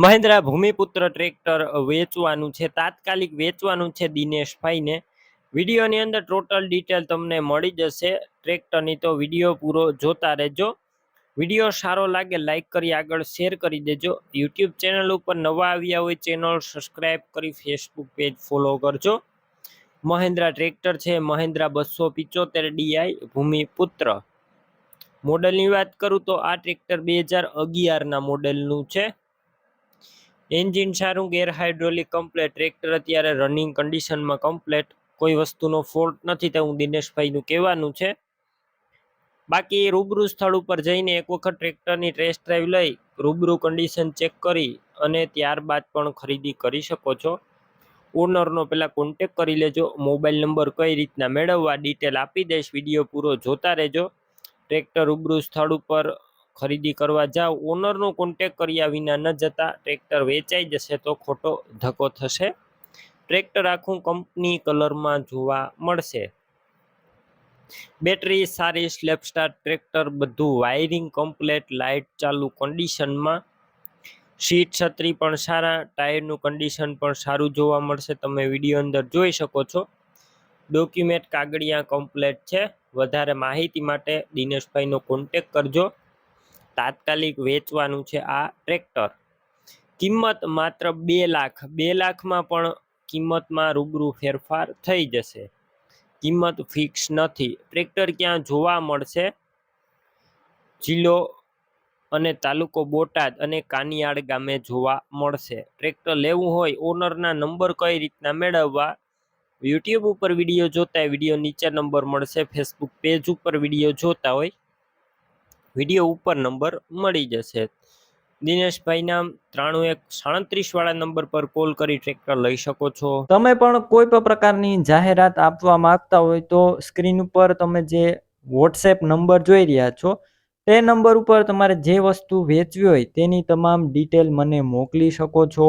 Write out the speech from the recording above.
Mahindra Bhumiputra tractor વેચવાનું છે, તાત્કાલિક વેચવાનું છે દિનેશભાઈને. વિડીયોની અંદર ટોટલ ડિટેલ તમને મળી જશે ટ્રેક્ટરની, તો વિડીયો પૂરો જોતા રહેજો. વિડીયો સારો લાગે લાઈક કરી આગળ શેર કરી દેજો. યુટ્યુબ ચેનલ ઉપર નવા આવ્યા હોય ચેનલ સબસ્ક્રાઈબ કરી ફેસબુક પેજ ફોલો કરજો. મહિન્દ્રા ટ્રેક્ટર છે મહિન્દ્રા 275 DI ભૂમિપુત્ર. મોડલની વાત કરું તો આ ટ્રેક્ટર 2011ના મોડેલનું છે. એન્જિન સારું, ગેર હાઇડ્રોલિક કમ્પ્લેટ. ટ્રેક્ટર અત્યારે રનિંગ કન્ડિશનમાં કમ્પ્લેટ, કોઈ વસ્તુનો ફોલ્ટ નથી તેવું દિનેશભાઈનું કહેવાનું છે. બાકી રૂબરૂ સ્થળ ઉપર જઈને એક વખત ટ્રેક્ટરની ટેસ્ટ ડ્રાઈવ લઈ રૂબરૂ કન્ડિશન ચેક કરી અને ત્યારબાદ પણ ખરીદી કરી શકો છો. ઓનરનો પહેલાં કોન્ટેક કરી લેજો. મોબાઈલ નંબર કઈ રીતના મેળવવા ડિટેલ આપી દઈશ, વિડીયો પૂરો જોતા રહેજો. ટ્રેક્ટર રૂબરૂ સ્થળ ઉપર ખરીદી કરવા જાઓ, ઓનરનો કોન્ટેક કર્યા વિના ન જતા ટ્રેક્ટર વેચાઈ જશે તો ખોટો ધક્કો થશે. ટ્રેક્ટર આખું કંપની કલરમાં જોવા મળશે. બેટરી સારી, સ્લેપ સ્ટાર ટ્રેક્ટર, બધું વાયરિંગ કમ્પ્લેટ, લાઇટ ચાલુ કન્ડિશનમાં. સીટ છત્રી પણ સારા, ટાયરનું કન્ડિશન પણ સારું જોવા મળશે, તમે વિડીયો અંદર જોઈ શકો છો. ડોક્યુમેન્ટ કાગળિયા કમ્પ્લેટ છે. વધારે માહિતી માટે દિનેશભાઈનો કોન્ટેક કરજો. તાત્કાલિક વેચવાનું છે આ ટ્રેક્ટર. કિંમત માત્ર 2 લાખ. 2 લાખમાં પણ કિંમતમાં રૂબરૂ ફેરફાર થઈ જશે. કિંમત ફિક્સ નથી. ટ્રેક્ટર ક્યાં જોવા મળશે? જિલ્લો અને તાલુકો બોટાદ અને કાનિયાડ ગામે જોવા મળશે. ટ્રેક્ટર લેવું હોય ઓનરના નંબર કઈ રીતના મેળવવા, યુટ્યુબ ઉપર વિડીયો જોતા હોય વિડીયો નીચે નંબર મળશે. ફેસબુક પેજ ઉપર વિડીયો જોતા હોય વિડીયો ઉપર નંબર મળી જશે. દિનેશભાઈના 9137 વાળા નંબર પર કોલ કરી ટ્રેક્ટર લઈ શકો છો. તમે પણ કોઈ પણ પ્રકારની જાહેરાત આપવા માંગતા હોય તો સ્ક્રીન ઉપર તમે જે વોટ્સએપ નંબર જોઈ રહ્યા છો તે નંબર ઉપર તમારે જે વસ્તુ વેચવી હોય તેની તમામ ડિટેલ મને મોકલી શકો છો.